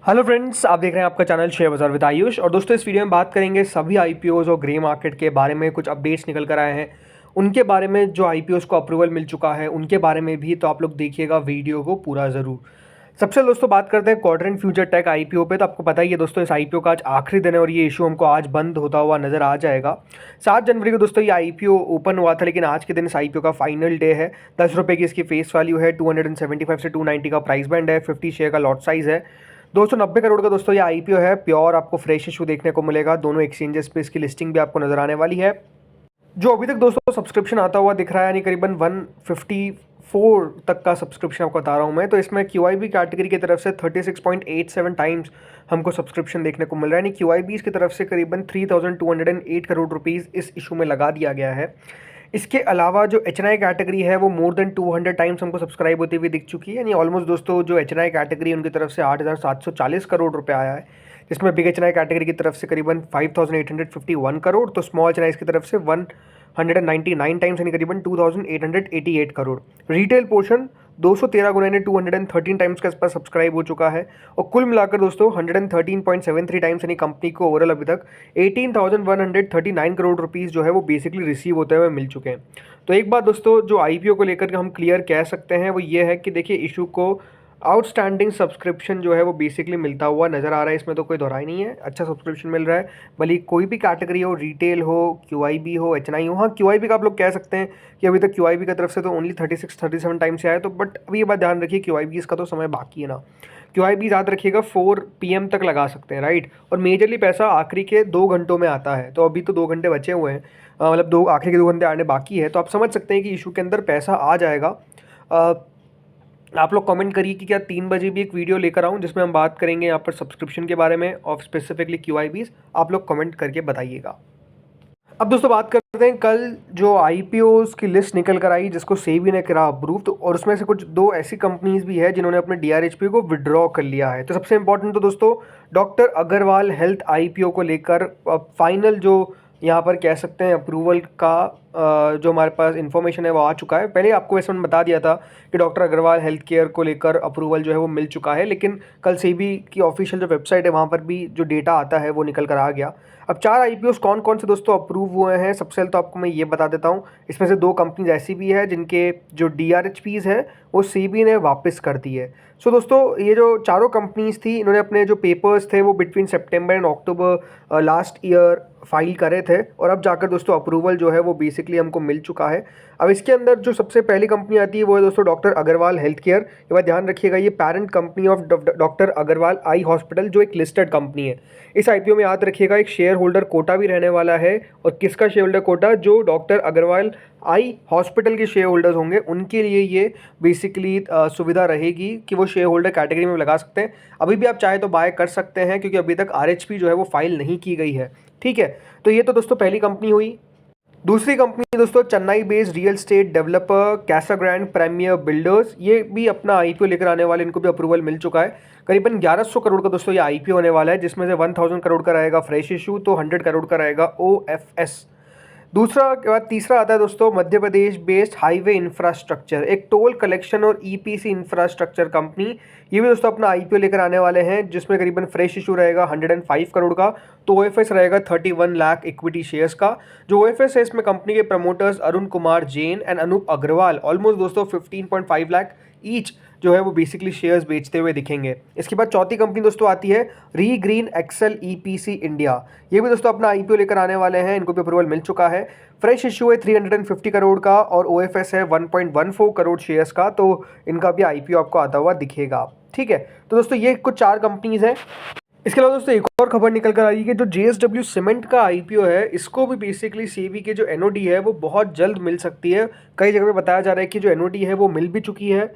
Hello friends, आप देख रहे हैं आपका चैनल शेयर बाजार विद आयुष। और दोस्तों, इस वीडियो में बात करेंगे सभी आईपीओज और ग्रे मार्केट के बारे में। कुछ अपडेट्स निकल कर आए हैं उनके बारे में, जो आईपीओज को अप्रूवल मिल चुका है उनके बारे में भी। तो आप लोग देखिएगा वीडियो को पूरा ज़रूर। सबसे दोस्तों बात करते हैं क्वाड्रेंट फ्यूचर टेक आईपीओ पे। तो आपको पता ही है दोस्तों, इस आईपीओ का आज आखिरी दिन है और ये इशू हमको आज बंद होता हुआ नजर आ जाएगा। 7 जनवरी को दोस्तों ये आईपीओ ओपन हुआ था, लेकिन आज के दिन इस आईपीओ का फाइनल डे है। 10 रुपये की इसकी फेस वैल्यू है, 275 से 290 का प्राइस बैंड है, 50 शेयर का लॉट साइज है, 290 करोड़ का दोस्तों ये आईपीओ है। प्योर आपको फ्रेश इशू देखने को मिलेगा। दोनों एक्सचेंजेस पे इसकी लिस्टिंग भी आपको नजर आने वाली है। जो अभी तक दोस्तों सब्सक्रिप्शन आता हुआ दिख रहा है, यानी करीबन 154 तक का सब्सक्रिप्शन आपको बता रहा हूँ मैं। तो इसमें क्यूआईबी कैटेगरी की तरफ से 36.87 टाइम्स हमको सब्सक्रिप्शन देखने को मिल रहा है, यानी क्यूआईबी की तरफ से करीबन 3208 करोड़ रुपीज़ इस इशू में लगा दिया गया है। इसके अलावा जो एचएनआई कैटेगरी है वो मोर देन 200 टाइम्स हमको सब्सक्राइब होती हुई दिख चुकी है, यानी ऑलमोस्ट दोस्तों जो एचएनआई कैटेगरी है उनकी तरफ से 8740 करोड़ रुपए आया है, जिसमें बिग एचएनआई कैटेगरी की तरफ से करीबन 5851 करोड़, तो स्मॉल एचएनआई की तरफ से 199 टाइम्स यानी करीबन 2888 करोड़। रिटेल पोर्शन 213 गुना 213 टाइम्स के आसपास सब्सक्राइब हो चुका है। और कुल मिलाकर दोस्तों 113.73 टाइम्स यानी कंपनी को ओवरऑल अभी तक 18,139 करोड़ रुपीस जो है वो बेसिकली रिसीव होते हुए मिल चुके हैं। तो एक बात दोस्तों जो आईपीओ को लेकर के हम क्लियर कह सकते हैं वो ये है कि देखिए, इशू को आउटस्टैंडिंग सब्सक्रिप्शन जो है वो बेसिकली मिलता हुआ नज़र आ रहा है। इसमें तो कोई दोहराई नहीं है, अच्छा सब्सक्रिप्शन मिल रहा है, भले कोई भी कैटेगरी हो, रिटेल हो, क्यूआईबी हो, एचएनआई हो। हाँ, क्यूआईबी का आप लोग कह सकते हैं कि अभी तक क्यूआईबी की तरफ से तो ओनली 36-37 टाइम से आया, तो बट अभी ये बात ध्यान रखिए, क्यूआईबी इसका तो समय बाकी है ना। क्यूआईबी याद रखिएगा 4 PM तक लगा सकते हैं, राइट। और मेजरली पैसा आखिरी के 2 घंटों में आता है, तो अभी तो 2 घंटे बचे हुए हैं, मतलब आखिरी के 2 घंटे आने बाकी है। तो आप समझ सकते हैं कि इशू के अंदर पैसा आ जाएगा। आप लोग कमेंट करिए कि क्या 3 बजे भी एक वीडियो लेकर आऊँ जिसमें हम बात करेंगे यहाँ पर सब्सक्रिप्शन के बारे में और स्पेसिफिकली क्यूआईबीज। आप लोग कमेंट करके बताइएगा। अब दोस्तों बात करते हैं, कल जो आईपीओज की लिस्ट निकल कर आई जिसको सेबी ने करा अप्रूव, तो और उसमें से कुछ 2 ऐसी कंपनीज भी है जिन्होंने अपने डीआरएचपी को विड्रॉ कर लिया है। तो सबसे इंपॉर्टेंट तो दोस्तों डॉक्टर अग्रवाल हेल्थ आईपीओ को लेकर फाइनल जो यहाँ पर कह सकते हैं अप्रूवल का जो हमारे पास इन्फॉर्मेशन है वो आ चुका है। पहले आपको वैसे मैंने बता दिया था कि डॉक्टर अग्रवाल हेल्थ केयर को लेकर अप्रूवल जो है वो मिल चुका है, लेकिन कल सेबी की ऑफिशियल जो वेबसाइट है वहाँ पर भी जो डेटा आता है वो निकल कर आ गया। अब 4 आईपीओस कौन कौन से दोस्तों अप्रूव हुए हैं, सबसे पहले तो आपको मैं ये बता देता हूँ। इसमें से 2 कंपनीज ऐसी भी है जिनके जो डीआरएचपीज है वो सेबी ने वापस कर दी है। सो दोस्तों ये जो चारों कंपनीज थी, इन्होंने अपने जो पेपर्स थे वो between September and October last year file करे थे, और अब जाकर दोस्तों अप्रूवल जो है वो बेसिकली हमको मिल चुका है। अब इसके अंदर जो सबसे पहली कंपनी आती है वो है दोस्तों डॉक्टर अग्रवाल हेल्थ केयर। ये बात ध्यान रखिएगा, ये parent company of doctor Agarwal eye hospital जो एक लिस्टेड कंपनी है। इस आईपीओ में याद रखिएगा एक शेयर होल्डर कोटा भी रहने वाला है, और किसका शेयर होल्डर कोटा, जो डॉक्टर अग्रवाल आई हॉस्पिटल के शेयर होल्डर्स होंगे उनके लिए ये बेसिकली सुविधा रहेगी कि वो शेयर होल्डर कैटेगरी में लगा सकते हैं। अभी भी आप चाहे तो बाय कर सकते हैं, क्योंकि अभी तक आरएचपी जो है वो फाइल नहीं की गई है, ठीक है। तो ये तो दोस्तों पहली कंपनी हुई। दूसरी कंपनी दोस्तों Chennai based real estate developer Casagrand premier builders, ये भी अपना आईपीओ लेकर आने वाले, इनको भी अप्रूवल मिल चुका है। करीबन 1100 करोड़ का दोस्तों ये आईपीओ होने वाला है, जिसमें से 1000 करोड़ का रहेगा फ्रेश इशू, तो 100 करोड़ का रहेगा ओएफएस। दूसरा के बाद तीसरा आता है दोस्तों Madhya Pradesh based highway infrastructure, एक टोल कलेक्शन और ईपीसी इंफ्रास्ट्रक्चर कंपनी। ये भी दोस्तों अपना आईपीओ लेकर आने वाले हैं, जिसमें करीबन फ्रेश इशू रहेगा 105 करोड़ का, तो ओएफएस रहेगा 31 लाख इक्विटी शेयर्स का। जो ओएफएस है इसमें कंपनी के promoters Arun Kumar Jain and Anoop Agarwal almost दोस्तों 15.5 लाख ईच जो है वो बेसिकली शेयर्स बेचते हुए दिखेंगे। इसके बाद चौथी कंपनी दोस्तों आती है री ग्रीन एक्सेल ईपीसी इंडिया। ये भी दोस्तों अपना आईपीओ लेकर आने वाले हैं, इनको भी अप्रूवल मिल चुका है। फ्रेश इशू है 350 करोड़ का और ओएफएस है 1.14 करोड़ शेयर्स का, तो इनका भी आईपीओ आपको आता हुआ दिखेगा, ठीक है। तो दोस्तों ये कुछ 4 कंपनीज हैं। इसके अलावा दोस्तों एक और खबर निकल कर आई है कि जो जेएसडब्ल्यू सीमेंट का आईपीओ है इसको भी बेसिकली सेबी के जो एनओडी है वो बहुत जल्द मिल सकती है। कई जगह पे बताया जा रहा है कि जो एनओडी है वो मिल भी चुकी है,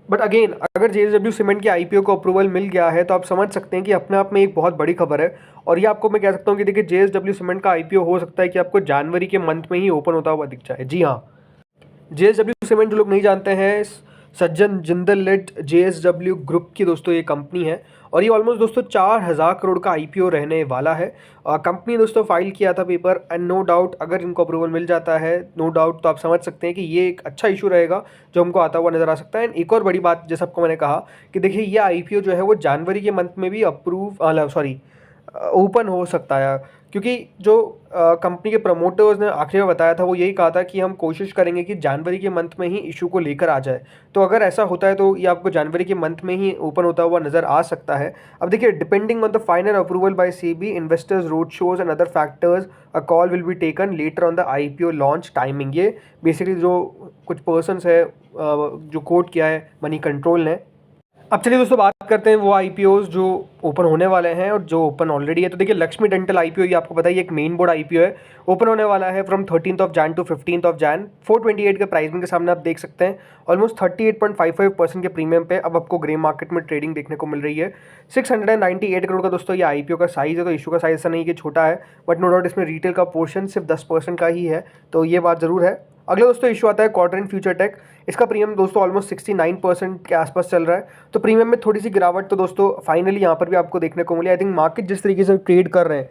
बट अगेन अगर जेएसडब्ल्यू सीमेंट के आईपीओ को अप्रूवल मिल गया है तो आप समझ सकते हैं कि अपने आप में एक बहुत बड़ी खबर है। और ये आपको मैं कह सकता हूँ कि देखिए जेएसडब्ल्यू सीमेंट का आईपीओ हो सकता है कि आपको जनवरी के मंथ में ही ओपन होता हुआ दिख जाए। जी हाँ, जेएसडब्ल्यू सीमेंट जो लोग नहीं जानते हैं, सज्जन जिंदल लेड JSW ग्रुप की दोस्तों ये कंपनी है और ये ऑलमोस्ट दोस्तों 4000 करोड़ का IPO रहने वाला है। कंपनी दोस्तों फाइल किया था पेपर एंड नो डाउट अगर इनको अप्रूवल मिल जाता है नो डाउट तो आप समझ सकते हैं कि ये एक अच्छा इशू रहेगा जो हमको आता हुआ नज़र आ सकता है। एंड एक और बड़ी बात जैसे आपको मैंने कहा कि देखिए ये IPO जो है वो जनवरी के मंथ में भी ओपन हो सकता है, क्योंकि जो कंपनी के प्रमोटर्स ने आखिरी में बताया था वो यही कहा था कि हम कोशिश करेंगे कि जनवरी के मंथ में ही इशू को लेकर आ जाए। तो अगर ऐसा होता है तो ये आपको जनवरी के मंथ में ही ओपन होता हुआ नज़र आ सकता है। अब देखिए depending on the final approval bye SEBI, investors, road shows and other factors, a call will be taken later on the IPO launch timing. ये बेसिकली जो कुछ पर्सनस है जो कोट किया है मनी कंट्रोल ने। अब चलिए दोस्तों बात करते हैं वो IPOs जो ओपन होने वाले हैं और जो ओपन ऑलरेडी है। तो देखिए लक्ष्मी डेंटल IPO ये आपको पता है, ये एक मेन बोर्ड IPO है, ओपन होने वाला है फ्रॉम 13 Jan टू 15 Jan। 428 के प्राइसिंग के सामने आप देख सकते हैं ऑलमोस्ट 38.55% के प्रीमियम पे अब आपको ग्रे मार्केट में ट्रेडिंग देखने को मिल रही है। 698 करोड़ का दोस्तों ये IPO का साइज़ है। तो इशू का साइज़ ऐसा नहीं कि छोटा है, बट नो डाउट इसमें रिटेल का पोर्शन सिर्फ 10% का ही है, तो ये बात ज़रूर है। अगला दोस्तों इशू आता है क्वाड्रेंट फ्यूचर टेक। इसका प्रीमियम दोस्तों ऑलमोस्ट 69% के आसपास चल रहा है, तो प्रीमियम में थोड़ी सी गिरावट तो दोस्तों फाइनली यहाँ पर भी आपको देखने को मिली। आई थिंक मार्केट जिस तरीके से ट्रेड कर रहे हैं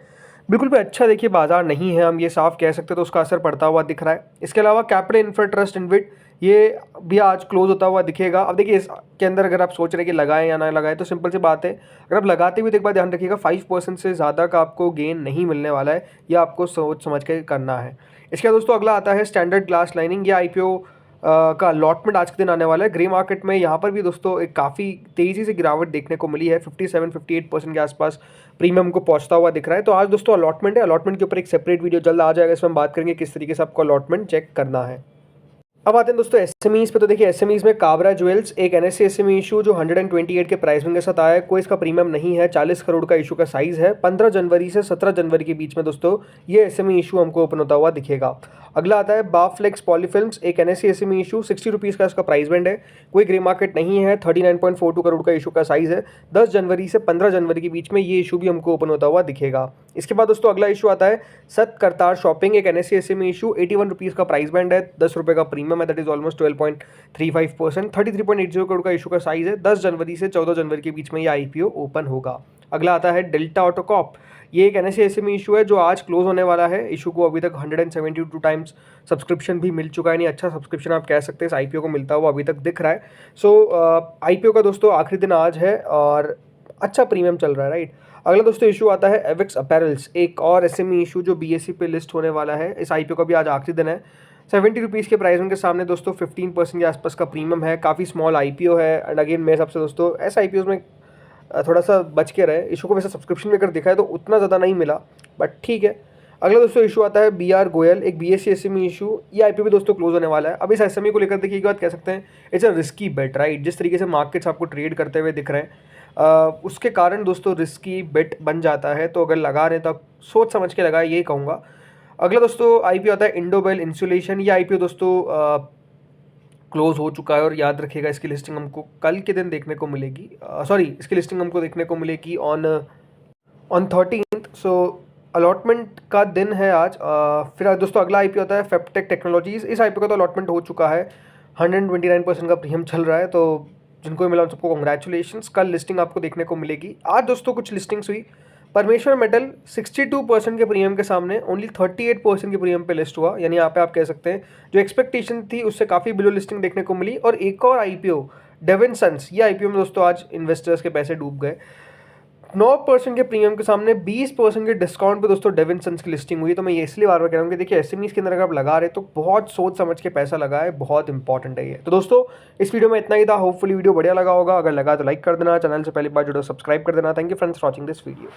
बिल्कुल भी अच्छा देखिए बाजार नहीं है, हम ये साफ कह सकते हैं, तो उसका असर पड़ता हुआ दिख रहा है। इसके अलावा कैपिटल इंफ्रा ट्रस्ट इनविट ये भी आज क्लोज होता हुआ दिखेगा। अब देखिए इसके अंदर अगर आप सोच रहे हैं कि लगाएं या ना लगाएं तो सिंपल सी बात है, अगर आप लगाते हुए तो एक बार ध्यान रखिएगा 5% से ज़्यादा का आपको गेन नहीं मिलने वाला है, यह आपको सोच समझ के करना है। इसके बाद दोस्तों अगला आता है स्टैंडर्ड ग्लास लाइनिंग। ये IPO का अलॉटमेंट आज के दिन आने वाला है। ग्रे मार्केट में यहाँ पर भी दोस्तों एक काफ़ी तेज़ी से गिरावट देखने को मिली है, 57-58% के आसपास प्रीमियम को पहुँचता हुआ दिख रहा है। तो आज दोस्तों अलॉटमेंट है, अलॉटमेंट के ऊपर एक सेपरेट वीडियो जल्द आ जाएगा, इसमें हम बात करेंगे किस तरीके से आपको अलॉटमेंट चेक करना है। अब आते हैं दोस्तों SMEs पे। तो देखिए SMEs में काबरा ज्वेल्स एक NSE SME इशू जो 128 के प्राइसिंग के साथ आया है, कोई इसका प्रीमियम नहीं है, 40 करोड़ का इशू का साइज़ है। 15 जनवरी से 17 जनवरी के बीच में दोस्तों ये SME इशू हमको ओपन होता हुआ दिखेगा। अगला आता है बाफ्लेक्स पॉलीफिल्म्स एक NSE SME इशू, 60 रुपीज़ का इसका प्राइस बैंड है, कोई ग्रे मार्केट नहीं है, 39.42 करोड़ का इशू का साइज़ है। 10 जनवरी से 15 जनवरी के बीच में ये इशू भी हमको ओपन होता हुआ दिखेगा। इसके बाद दोस्तों अगला इशू आता है सत करतार शॉपिंग एक NSE SME इशू, 81 रुपीज़ का प्राइस बैंड है, 10 रुपये का प्रीमियम है, दैट इज ऑलमोस्ट 12.35%, 33.80 करोड़ का इशू का साइज़ है। 10 जनवरी से 14 जनवरी के बीच में ये IPO ओपन होगा। अगला आता है डेल्टा ऑटोकॉप, ये एक NSE SME इशू है जो आज क्लोज होने वाला है। इशू को अभी तक 172 टाइम्स सब्सक्रिप्शन भी मिल चुका है, नहीं अच्छा सब्सक्रिप्शन आप कह सकते हैं इस IPO को मिलता हुआ अभी तक दिख रहा है। सो IPO का दोस्तों आखिरी दिन आज है और अच्छा प्रीमियम चल रहा है, राइट। अगला दोस्तों इशू आता है एविक्स अपैरल्स, एक और SME इशू जो BSE पे लिस्ट होने वाला है। इस IPO का भी आज आखिरी दिन है। 70 रुपीज़ के प्राइस के सामने दोस्तों 15% के आसपास का प्रीमियम है, काफ़ी स्मॉल IPO है। एंड अगेन मेरे हिसाब से दोस्तों ऐसा IPOs में थोड़ा सा बच के रहे। इशू को वैसे सब्सक्रिप्शन में अगर देखा है तो उतना ज़्यादा नहीं मिला, बट ठीक है। अगला दोस्तों इशू आता है BR गोयल एक BSE SME इशू, ये IPO भी दोस्तों क्लोज होने वाला है। अब इस SME को लेकर देखिए एक बात कह सकते हैं, it's a risky bet, right. जिस तरीके से मार्केट्स आपको ट्रेड करते हुए दिख रहे हैं उसके कारण दोस्तों रिस्की बेट बन जाता है, तो अगर लगा रहे तो सोच समझ के लगाए, यही कहूँगा। अगला दोस्तों IPO आता है इंडोबेल इंसुलेशन, ये IPO दोस्तों क्लोज हो चुका है और याद रखिएगा इसकी लिस्टिंग हमको कल के दिन देखने को मिलेगी, इसकी लिस्टिंग हमको देखने को मिलेगी ऑन 13th। सो अलॉटमेंट का दिन है आज। फिर दोस्तों अगला IPO आता है फेप्टेक टेक्नोलॉजीज़। इस IPO का तो अलॉटमेंट हो चुका है, 129% का प्रीमियम चल रहा है, तो जिनको भी मिला उन सबको कॉन्ग्रेचुलेशंस। कल लिस्टिंग आपको देखने को मिलेगी। आज दोस्तों कुछ लिस्टिंग्स हुई। परमेश्वर मेटल 62% के प्रीमियम के सामने ओनली 38% के प्रीमियम पे लिस्ट हुआ, यानी यहाँ पे आप कह सकते हैं जो एक्सपेक्टेशन थी उससे काफ़ी बिलो लिस्टिंग देखने को मिली। और एक और IPO डेविनसन्स, ये IPO में दोस्तों आज इन्वेस्टर्स के पैसे डूब गए। 9% के प्रीमियम के सामने 20% के डिस्काउंट पे दोस्तों डेविनसन्स की लिस्टिंग हुई। तो मैं ये इसलिए बार बार कह रहा हूँ कि देखिए SMEs के अंदर अगर आप लगा रहे तो बहुत सोच समझ के पैसा लगाए, बहुत इंपॉर्टेंट है ये। तो दोस्तों इस वीडियो में इतना ही था, होपफुली वीडियो बढ़िया लगा होगा। अगर लगा तो लाइक कर देना, चैनल से पहली बार जुड़ो सब्सक्राइब कर देना। Thank you friends for watching this video.